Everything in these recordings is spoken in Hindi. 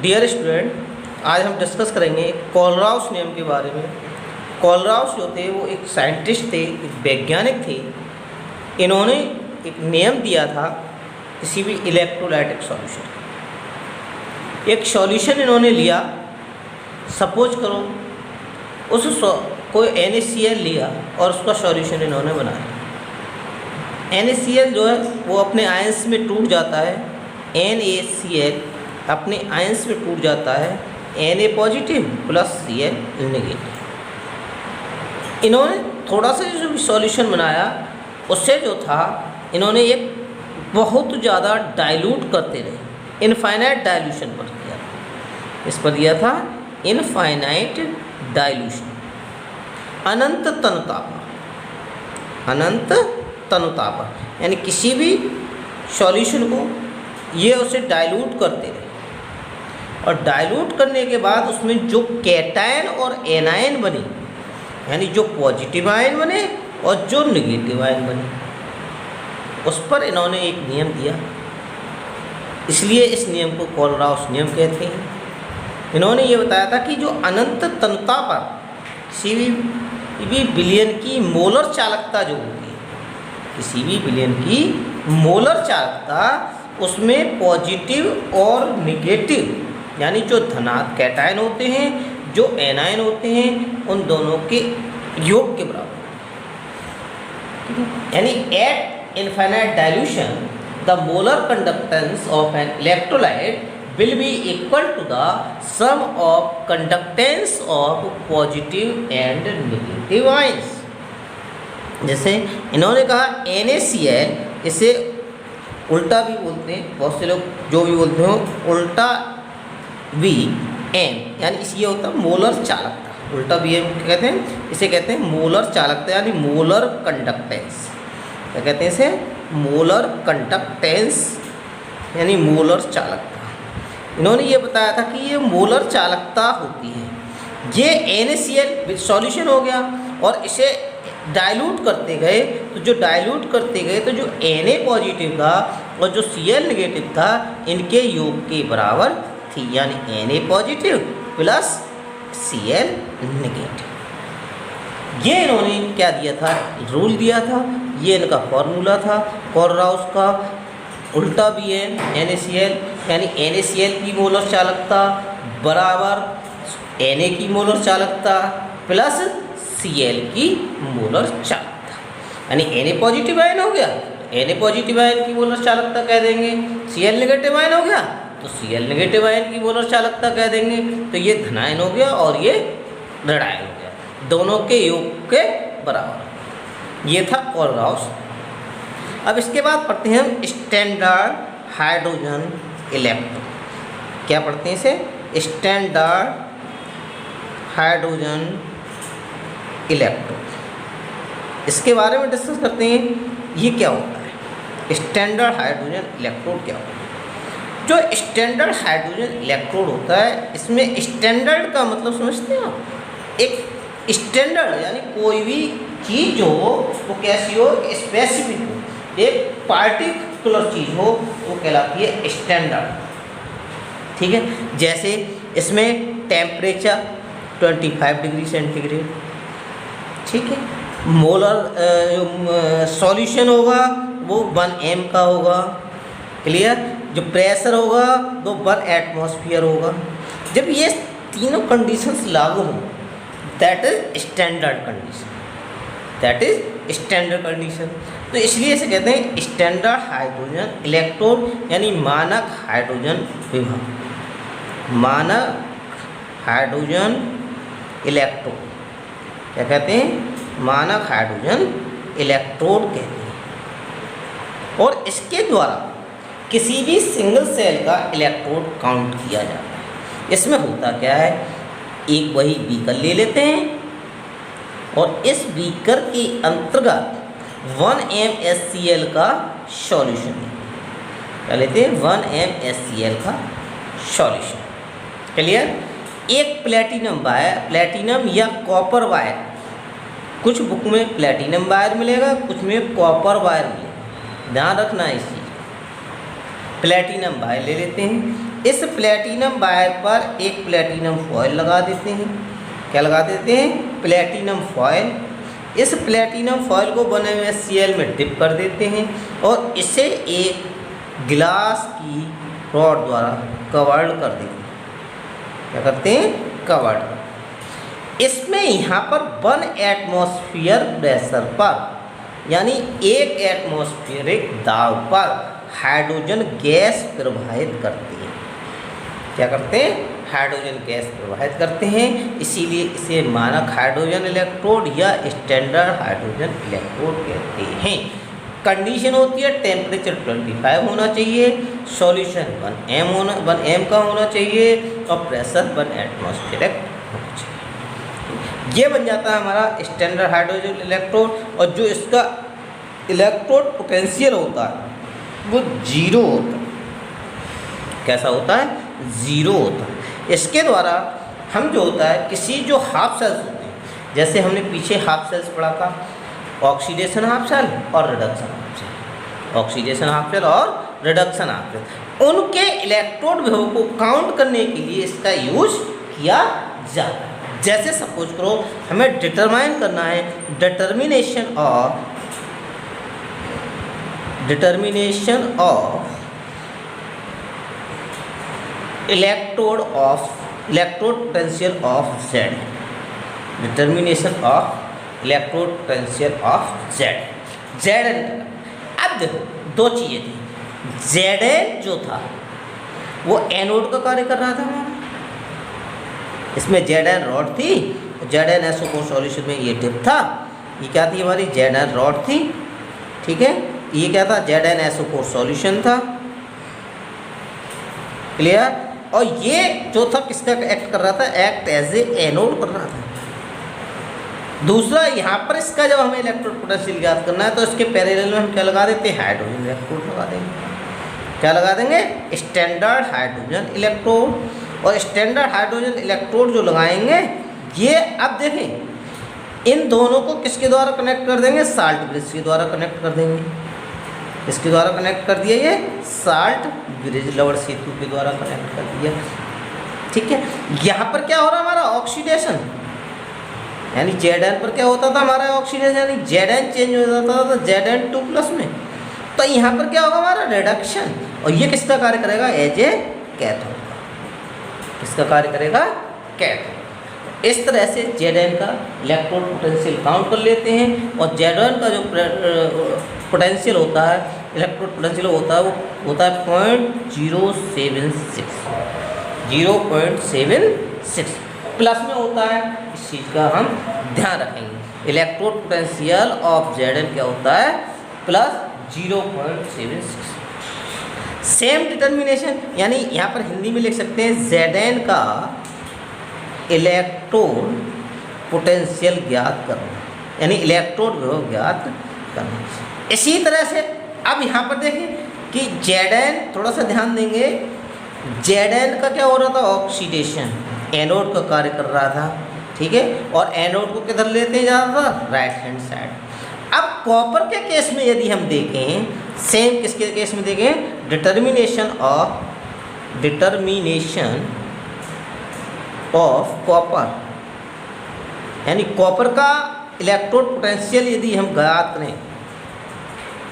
डियर स्टूडेंट, आज हम डिस्कस करेंगे कोलराउस नियम के बारे में। कोलराउस जो थे वो एक साइंटिस्ट थे, एक वैज्ञानिक थे। इन्होंने एक नियम दिया था किसी भी इलेक्ट्रोलाइटिक सॉल्यूशन। एक सॉल्यूशन इन्होंने लिया, सपोज करो उस कोई NaCl लिया और उसका सॉल्यूशन इन्होंने बनाया। NaCl जो है वो अपने आयंस में टूट जाता है, NaCl अपने आयंस में टूट जाता है, Na positive plus Cl negative. इन्होंने थोड़ा सा जो भी सॉल्यूशन बनाया उससे जो था इन्होंने एक बहुत ज़्यादा डाइल्यूट करते रहे, इनफाइनाइट डाइल्यूशन पर किया। इस पर दिया था इनफाइनाइट डाइल्यूशन, अनंत तनुता पर, यानी किसी भी सॉल्यूशन को ये उसे डाइल्यूट करते रहे और डाइल्यूट करने के बाद उसमें जो कैटायन और एनायन बने, यानी जो पॉजिटिव आयन बने और जो नेगेटिव आयन बने, उस पर इन्होंने एक नियम दिया। इसलिए इस नियम को कोलराउस नियम कहते हैं। इन्होंने ये बताया था कि जो अनंत तनुता पर किसी भी विलयन की मोलर चालकता जो होती है, किसी भी विलयन की मोलर चालकता, उसमें पॉजिटिव और नेगेटिव यानी जो धनात्मक कैटायन होते हैं, जो एनायन होते हैं, उन दोनों के योग के बराबर। यानी eight infinite dilution the molar conductance of an electrolyte will be equal to the sum of conductance of positive and negative ions। जैसे इन्होंने कहा NaCl, इसे उल्टा भी बोलते हैं, बहुत से लोग जो भी बोलते हो उल्टा Bm, यानी ये होता है मोलर चालकता। उल्टा Bm कहते हैं, इसे कहते हैं मोलर चालकता यानी मोलर कंडक्टेंस। क्या कहते हैं इसे? मोलर कंडक्टेंस यानी मोलर चालकता। इन्होंने ये बताया था कि ये मोलर चालकता होती है। ये NaCl सॉल्यूशन हो गया और इसे डाइल्यूट करते गए, तो जो डाइल्यूट करते गए तो जो Na पॉजिटिव था और जो Cl नेगेटिव था इनके योग के बराबर थी, यानी Na positive plus Cl negative. ये इन्होंने क्या दिया था? रूल दिया था। ये इनका फॉर्मूला था कोलराउस का। उल्टा भी है NaCl, यानी NaCl की मोलर चालकता बराबर Na की मोलर चालकता प्लस Cl की मोलर चालकता, यानी Na पॉजिटिव आयन हो गया, Na पॉजिटिव आयन की मोलर चालकता कह देंगे। Cl नेगेटिव आयन हो गया तो Cl नेगेटिव आयन की मोलर चालकता कह देंगे। तो ये धनायन हो गया और ये ऋणायन हो गया, दोनों के योग के बराबर। ये था कोलराउस। अब इसके बाद पढ़ते हैं हम स्टैंडर्ड हाइड्रोजन इलेक्ट्रो। क्या पढ़ते हैं इसे? Standard hydrogen electro. इसके बारे में डिस्कस करते हैं, ये क्या होता है, स्टैंडर्ड हाइड्रोजन इलेक्ट्रोड क्या होता है। जो स्टैंडर्ड हाइड्रोजन इलेक्ट्रोड होता है, इसमें स्टैंडर्ड का मतलब समझते हैं आप? एक स्टैंडर्ड यानी कोई भी चीज़ जो हो वो कैसी हो, स्पेसिफिक हो, एक पार्टिकुलर चीज़ हो, वो कहलाती है स्टैंडर्ड। ठीक है, जैसे इसमें टेम्परेचर 25 डिग्री सेंटीग्रेड, ठीक है। मोलर सॉल्यूशन होगा वो 1 m का होगा, क्लियर। जो प्रेशर होगा वो 1 एटमॉस्फेयर होगा। जब ये तीनों कंडीशंस लागू हों, that is standard condition, that is standard condition. तो इसलिए इसे कहते हैं स्टैंडर्ड हाइड्रोजन इलेक्ट्रोड, यानी मानक हाइड्रोजन विभव, मानक हाइड्रोजन इलेक्ट्रोड। क्या कहते हैं? मानक हाइड्रोजन इलेक्ट्रोड कहते हैं। और इसके द्वारा किसी भी सिंगल सेल का इलेक्ट्रोड काउंट किया जाता है। इसमें होता क्या है, एक वही बीकर ले लेते हैं और इस बीकर के अंतर्गत 1 mSCl का सॉल्यूशन क्या लेते हैं? 1 mSCl का सॉल्यूशन, क्लियर। एक प्लेटिनम वायर, प्लेटिनम या कॉपर वायर, कुछ बुक में प्लेटिनम वायर मिलेगा, कुछ में कॉपर वायर मिलेगा, ध्यान रखना है इस चीज़। प्लेटिनम वायर ले लेते हैं इस प्लेटिनम वायर पर एक प्लेटिनम फॉयल लगा देते हैं। क्या लगा देते हैं? Platinum foil. इस प्लेटिनम फॉयल को बने हुए Cl में डिप कर देते हैं और इसे एक गिलास की रॉड द्वारा कवर्ड कर देते हैं। क्या करते हैं? कवर्ड। इसमें यहाँ पर 1 एटमॉस्फेयर प्रेशर पर, यानी 1 एटमॉस्फेरिक दाब पर हाइड्रोजन गैस प्रवाहित करते हैं। क्या करते हैं? हाइड्रोजन गैस प्रवाहित करते हैं। इसीलिए इसे मानक हाइड्रोजन इलेक्ट्रोड या स्टैंडर्ड हाइड्रोजन इलेक्ट्रोड कहते हैं। कंडीशन होती है टेम्परेचर 25 होना चाहिए, सॉल्यूशन 1 m का होना चाहिए और प्रेशर 1 एटमॉस्फेरिक होना चाहिए। ये बन जाता है हमारा स्टैंडर्ड हाइड्रोजन इलेक्ट्रोड। और जो इसका इलेक्ट्रोड पोटेंशियल होता है वो 0 होता है। कैसा होता है? 0 होता है। इसके द्वारा हम जो होता है किसी जो हाफ सेल्स होते हैं, जैसे हमने पीछे हाफ सेल्स पढ़ा था, ऑक्सीडेशन हाफ सेल और reduction half cell, oxidation half cell और रिडक्शन हाफ सेल, उनके इलेक्ट्रोड विभव को काउंट करने के लिए इसका यूज किया जाता है। जैसे सपोज करो हमें डिटरमाइन करना है determination of electrode potential of Z, determination of electrode potential of Zn। अब देखो दो चीज़ें थी, Zn जो था वो एनोड का कार्य कर रहा था हमारा, इसमें Zn रॉड थी, ZnSO4 सॉल्यूशन में ये डिप था। ये क्या थी? हमारी Zn रॉड थी, ठीक है। ये क्या था? ZnSO4 सॉल्यूशन था। क्लियर? और ये जो था किसका एक्ट कर रहा था? एक्ट एज ए एनोड कर रहा था। दूसरा, यहाँ पर इसका जब हमें इलेक्ट्रोड पोटेंशियल ज्ञात करना है तो इसके पैरेलल में हम क्या लगा देते हैं? हाइड्रोजन इलेक्ट्रोड लगा देंगे। क्या लगा देंगे? Standard hydrogen electrode. और स्टैंडर्ड हाइड्रोजन इलेक्ट्रोड जो लगाएंगे ये, अब देखें, इन दोनों को किसके द्वारा कनेक्ट कर देंगे? साल्ट ब्रिज के द्वारा कनेक्ट कर देंगे। इसके द्वारा कनेक्ट कर दिया, ये साल्ट ब्रिज, लवण सेतु के द्वारा कनेक्ट कर दिया, ठीक है। यहाँ पर क्या हो रहा है? हमारा ऑक्सीडेशन, यानी Zn पर क्या होता था? हमारा ऑक्सीडेशन, यानी Zn चेंज हो जाता था Zn2+ में। तो यहाँ पर क्या होगा? हमारा रिडक्शन। और ये किसका कार्य करेगा? एज ए कैथोड का। किसका कार्य करेगा? कैथोड। इस तरह से Zn का इलेक्ट्रोड पोटेंशियल काउंट कर लेते हैं। और Zn का जो पोटेंशियल होता है, इलेक्ट्रोड पोटेंशियल होता है, वो होता है 0.76 प्लस में होता है। इस चीज़ का हम ध्यान रखेंगे। इलेक्ट्रोड पोटेंशियल ऑफ Zn क्या होता है? प्लस 0.76। सेम डिटर्मिनेशन, यानी यहाँ पर हिंदी में लिख सकते हैं Zn का इलेक्ट्रोड पोटेंशियल ज्ञात करना, यानी इलेक्ट्रोड विभव ज्ञात करना। इसी तरह से अब यहाँ पर देखें कि Zn, थोड़ा सा ध्यान देंगे, Zn का क्या हो रहा था? ऑक्सीडेशन, एनोड का कार्य कर रहा था, ठीक है। और एनोड को किधर लेते जा रहा था? Right hand side. अब कॉपर के केस में यदि हम देखें, सेम किसके केस में देखें? डिटर्मिनेशन ऑफ कॉपर, यानी कॉपर का इलेक्ट्रोड पोटेंशियल यदि हम ज्ञात करें,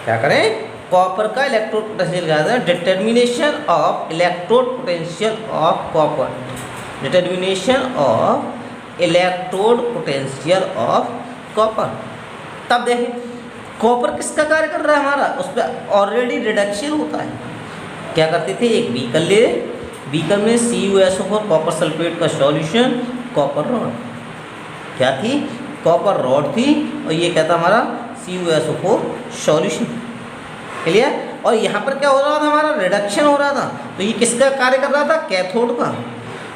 क्या करें? कॉपर का इलेक्ट्रोड पोटेंशियल ज्ञात करें। Determination of electrode potential of copper, determination of electrode potential of copper. तब देखें कॉपर किसका कार्य कर रहा है? हमारा उस पर ऑलरेडी रिडक्शन होता है। क्या करते थे? एक बीकर ले, बीकर में CuSO4 कॉपर सल्फेट का सॉल्यूशन, कॉपर रॉड क्या थी? कॉपर रॉड थी। और ये क्या था? हमारा CuSO4 सॉल्यूशन। क्लियर? और यहाँ पर क्या हो रहा था? हमारा रिडक्शन हो रहा था। तो ये किसका कार्य कर रहा था? कैथोड का।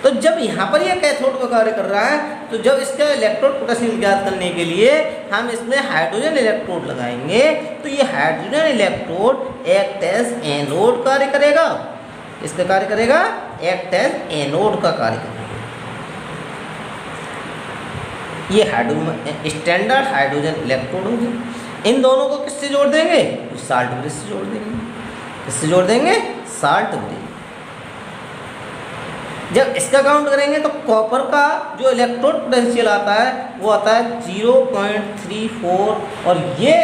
तो जब यहाँ पर ये कैथोड का कार्य कर रहा है, तो जब इसका इलेक्ट्रोड पोटेंशियल ज्ञात करने के लिए हम इसमें हाइड्रोजन इलेक्ट्रोड लगाएंगे, तो ये hydrogen electrode act as anode कार्य करेगा। इसका कार्य करेगा? एक्ट एज एनोड का कार्य करेगा। ये स्टैंडर्ड हाइड्रोजन इलेक्ट्रोड होगी। इन दोनों को किससे जोड़ देंगे? साल्ट ब्रिज से जोड़ देंगे। किससे जोड़ देंगे? Salt bridge. जब इसका काउंट करेंगे तो कॉपर का जो इलेक्ट्रोड पोटेंशियल आता है वो आता है 0.34। और ये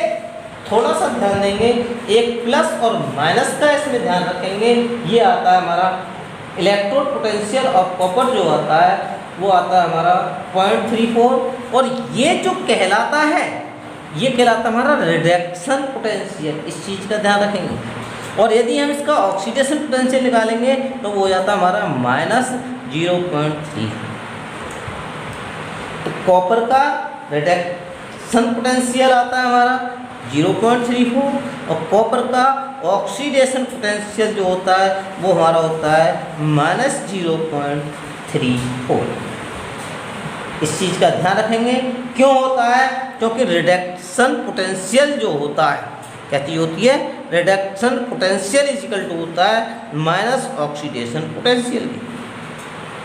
थोड़ा सा ध्यान देंगे, एक प्लस और माइनस का इसमें ध्यान रखेंगे। ये आता है हमारा इलेक्ट्रोड पोटेंशियल ऑफ कॉपर जो आता है वो आता है हमारा 0.34। और ये जो कहलाता है ये कहलाता है हमारा रिडक्शन पोटेंशियल। इस चीज़ का ध्यान रखेंगे। और यदि हम इसका ऑक्सीडेशन पोटेंशियल निकालेंगे तो वो हो जाता है हमारा -0.3। तो कॉपर का रिडक्शन पोटेंशियल आता है हमारा 0.34 और कॉपर का ऑक्सीडेशन पोटेंशियल जो होता है वो हमारा होता है -0.34। इस चीज़ का ध्यान रखेंगे। क्यों होता है? क्योंकि रिडक्शन पोटेंशियल जो होता है क्या चीज़ होती है? रिडक्शन पोटेंशियल इक्वल टू होता है माइनस ऑक्सीडेशन पोटेंशियल की,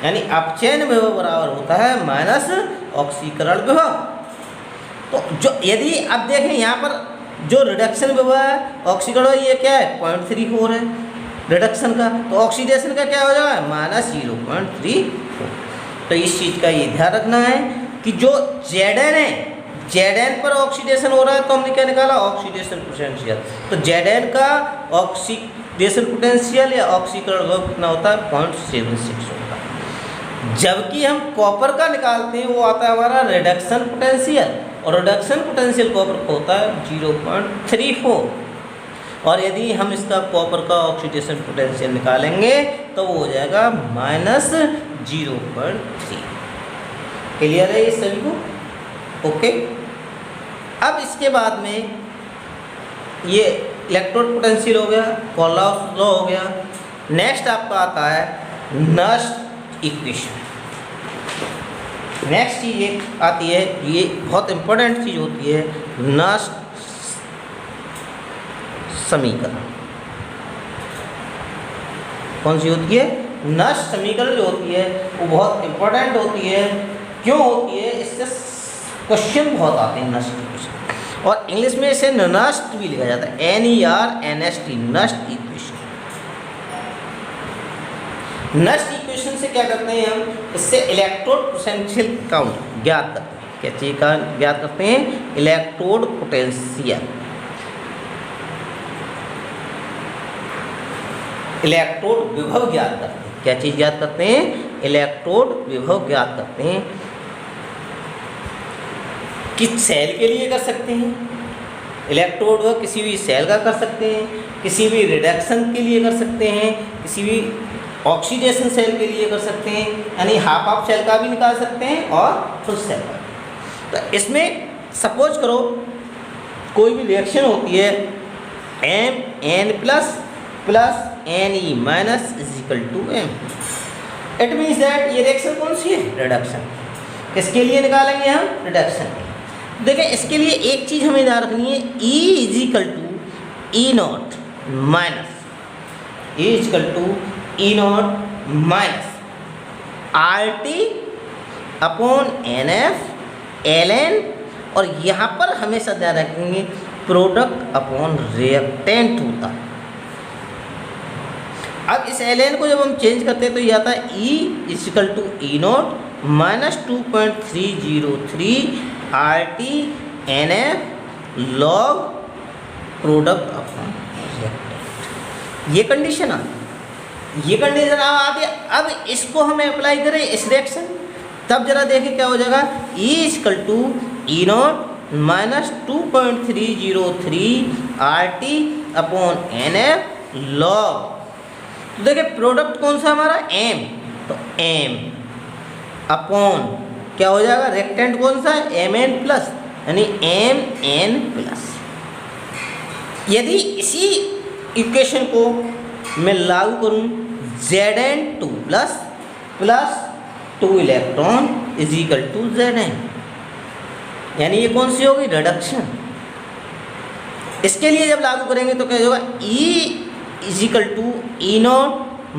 यानी अपचयन विभव बराबर होता है माइनस ऑक्सीकरण विभव। तो जो यदि अब देखें यहाँ पर जो रिडक्शन विभव है ऑक्सीकरण ये क्या है 0.34 है रिडक्शन का, तो ऑक्सीडेशन का क्या हो जाएगा -0.34। तो इस चीज़ का ये ध्यान रखना है कि जो Zn है Zn पर ऑक्सीडेशन हो रहा है तो हमने क्या निकाला ऑक्सीडेशन पोटेंशियल। तो Zn का ऑक्सीडेशन पोटेंशियल या ऑक्सीकरण विभव कितना होता है 0.76 होता है। जबकि हम कॉपर का निकालते हैं वो आता है हमारा रिडक्शन पोटेंशियल और रिडक्शन पोटेंशियल कॉपर का होता है 0.34। और यदि हम इसका कॉपर का ऑक्सीडेशन पोटेंशियल निकालेंगे तो वो हो जाएगा -0.3। क्लियर है ये सभी को? ओके। अब इसके बाद में ये इलेक्ट्रोड पोटेंशियल हो गया, कोलॉस लॉ हो गया। नेक्स्ट आपका आता है नस्ट इक्वेशन। नेक्स्ट चीज़ एक आती है, ये बहुत इंपॉर्टेंट चीज़ होती है, नस्ट समीकरण। कौन सी होती है? नस्ट समीकरण जो होती है वो बहुत इंपॉर्टेंट होती है। क्यों होती है? इससे क्वेश्चन बहुत आते हैं नस्ट इक्वेशन, और इंग्लिश में इसे नस्ट भी लिखा जाता है, NERNST, Nernst equation. Nernst equation से क्या करते हैं हम? इससे इलेक्ट्रोड पोटेंशियल काउंट ज्ञात करते हैं। क्या चीज़ का ज्ञात करते हैं? Electrode potential. इलेक्ट्रोड विभव ज्ञात करते हैं। क्या चीज़ ज्ञात करते हैं? इलेक्ट्रोड विभव ज्ञात करते हैं। किस सेल के लिए कर सकते हैं? इलेक्ट्रोड विभव किसी भी सेल का कर सकते हैं, किसी भी रिडक्शन के लिए कर सकते हैं, किसी भी ऑक्सीडेशन सेल के लिए कर सकते हैं, यानी हाफ ऑफ सेल का भी निकाल सकते हैं और फुल सेल का। तो इसमें सपोज करो कोई भी रिएक्शन होती है MN plus Ne minus M। It means that ये रिएक्शन कौन सी है? रिडक्शन। किसके लिए निकालेंगे हम? रिडक्शन। देखिए इसके लिए एक चीज़ हमें ध्यान रखनी है, E E0 minus RT upon NF ln, और यहाँ पर हमेशा ध्यान रखेंगे प्रोडक्ट अपॉन रिएक्टेंट होता है। अब इस ln को जब हम चेंज करते हैं तो ये आता है E0 minus 2.303 RT NF log product upon reactant. ये कंडीशन आ आती है। अब इसको हम अप्लाई करें इस रिएक्शन, तब जरा देखें क्या हो जाएगा। E0 minus 2.303 RT upon NF log, तो देखिए प्रोडक्ट कौन सा हमारा M, तो M अपॉन क्या हो जाएगा रेक्टेंट कौन सा है Mn प्लस, यानी Mn प्लस। यदि इसी इक्वेशन को मैं लागू करूं Zn2 plus 2 electron is equal to Zn, यानी ये कौन सी होगी रिडक्शन। इसके लिए जब लागू करेंगे तो क्या होगा E is equal to E0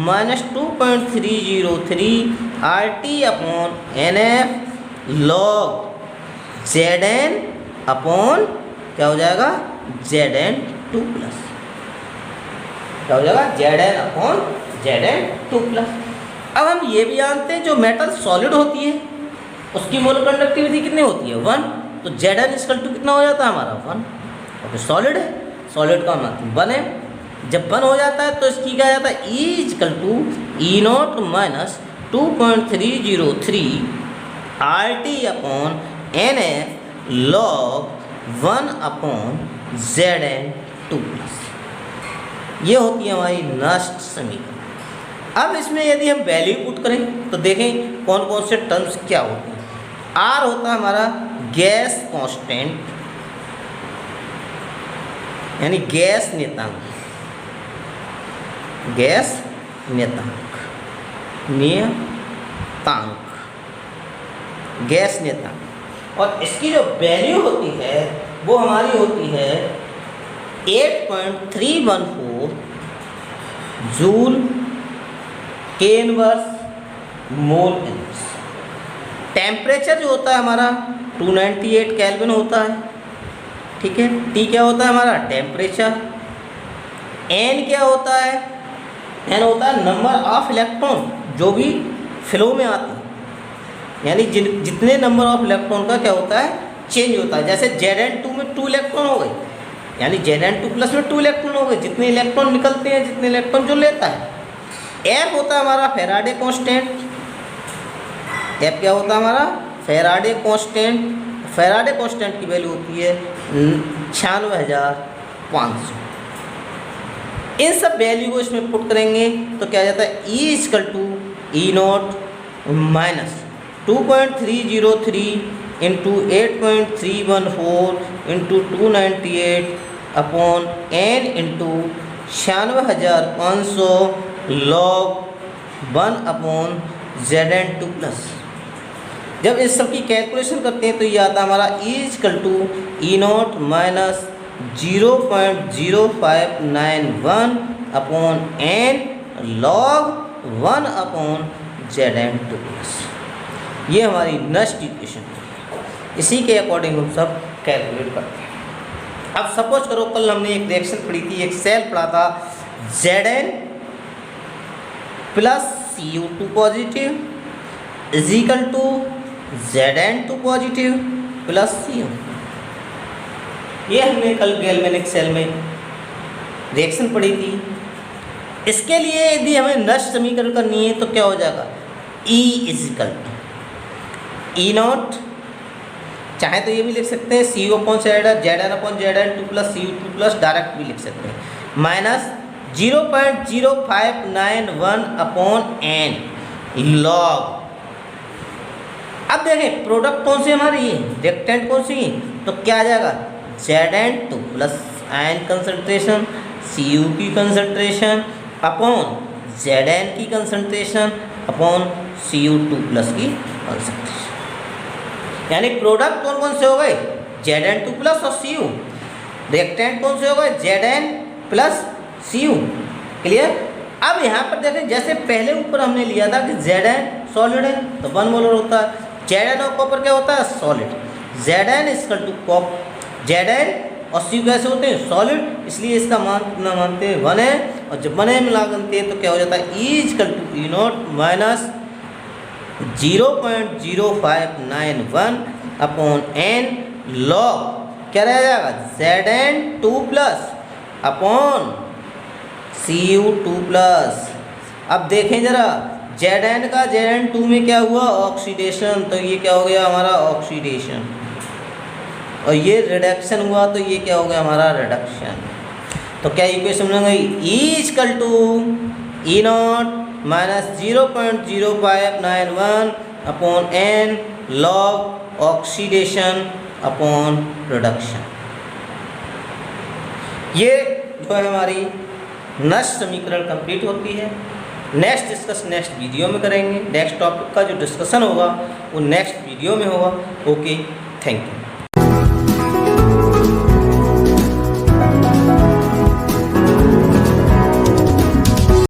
minus 2.303 RT upon NF log Zn upon क्या हो जाएगा Zn2 प्लस, क्या हो जाएगा Zn अपॉन Zn2 प्लस। अब हम ये भी जानते हैं जो मेटल सॉलिड होती है उसकी मोलर कंडक्टिविटी कितनी होती है 1, तो Zn इक्वल टू कितना हो जाता है हमारा 1, और सॉलिड है, सॉलिड का मतलब 1 है। जब 1 हो जाता है तो इसकी क्या जाता है E equal to E0 minus 2.303 RT upon NF log 1 upon Zn2 plus, ये होती है हमारी नष्ट समीकरण। अब इसमें यदि हम वैल्यू पुट करें तो देखें कौन कौन से टर्म्स क्या होते हैं। R होता है हमारा गैस कांस्टेंट, यानी गैस नियतांक, गैस नियतांक, गैस नियतांक, और इसकी जो वैल्यू होती है वो हमारी होती है 8.314 जूल के इनवर्स मोल इनवर्स। टेम्परेचर जो होता है हमारा 298 केल्विन होता है, ठीक है। T क्या होता है हमारा टेम्परेचर, N क्या होता है, N होता है नंबर ऑफ इलेक्ट्रॉन जो भी फ्लो में आते हैं, यानी जितने नंबर ऑफ इलेक्ट्रॉन का क्या होता है चेंज होता है। जैसे Zn2 में 2 इलेक्ट्रॉन हो गए, यानी Zn2 प्लस में 2 इलेक्ट्रॉन हो गए, जितने इलेक्ट्रॉन निकलते हैं जितने इलेक्ट्रॉन जो लेता है। F होता है हमारा फैराडे कांस्टेंट, F क्या होता है हमारा फैराडे कांस्टेंट, फैराडे कांस्टेंट की वैल्यू होती है 96,500। इन सब वैल्यू को इसमें पुट करेंगे तो क्या जाता है E equal to E0 minus 2.303 into 8.314 into 298 upon N into 96,500 log 1 upon Zn2 plus. जब इस सब की कैलकुलेशन करते हैं तो ये आता है हमारा E equal to E0 minus 0.0591 upon N log 1 upon Zn2 plus. ये हमारी नष्ट इक्वेशन है, इसी के अकॉर्डिंग हम सब कैलकुलेट करते हैं। अब सपोज करो कल हमने एक रिएक्शन पढ़ी थी, एक सेल पढ़ा था Zn plus Cu2 positive is equal to Zn2 positive plus Cu। ये हमने कल गैल्वेनिक सेल में रिएक्शन पढ़ी थी। इसके लिए यदि हमें नष्ट समीकरण करनी है तो क्या हो जाएगा E is equal to E0, चाहे तो ये भी लिख सकते हैं Cu upon Zn upon Zn2 plus Cu2 plus, direct भी लिख सकते हैं, माइनस 0.0591 अपॉन N log। अब देखें प्रोडक्ट कौन सी हमारी है, रिएक्टेंट कौन सी है, तो क्या आ जाएगा Zn2 plus ion concentration, Cu की कंसंट्रेशन अपॉन Zn की कंसंट्रेशन अपॉन Cu2 प्लस की कंसंट्रेशन। यानी प्रोडक्ट कौन कौन से हो गए Zn2 प्लस और Cu, रिएक्टेंट कौन से हो गए Zn प्लस Cu। क्लियर। अब यहाँ पर देखें जैसे पहले ऊपर हमने लिया था कि Zn सॉलिड है तो 1 मोलर होता है, Zn और कॉपर क्या होता है सॉलिड, Zn इक्वल टू कॉप, Zn और Cu कैसे होते हैं सॉलिड, इसलिए इसका मान कितना मानते हैं 1 है, और जब 1 में लगाते हैं तो क्या हो जाता है E equal to E0 minus 0.0591 upon N log क्या रह जाएगा Zn2 plus upon Cu2 plus. अब देखें जरा Zn का Zn2 में क्या हुआ ऑक्सीडेशन, तो ये क्या हो गया हमारा ऑक्सीडेशन, और ये रिडक्शन हुआ तो ये क्या हो गया हमारा रिडक्शन। तो क्या इक्वेशन बन गई E equal to E0 minus 0.0591 upon N log oxidation upon reduction. ये जो है हमारी नष्ट समीकरण कंप्लीट होती है। नेक्स्ट डिस्कस नेक्स्ट वीडियो में करेंगे, नेक्स्ट टॉपिक का जो डिस्कशन होगा वो नेक्स्ट वीडियो में होगा। Okay, thank you.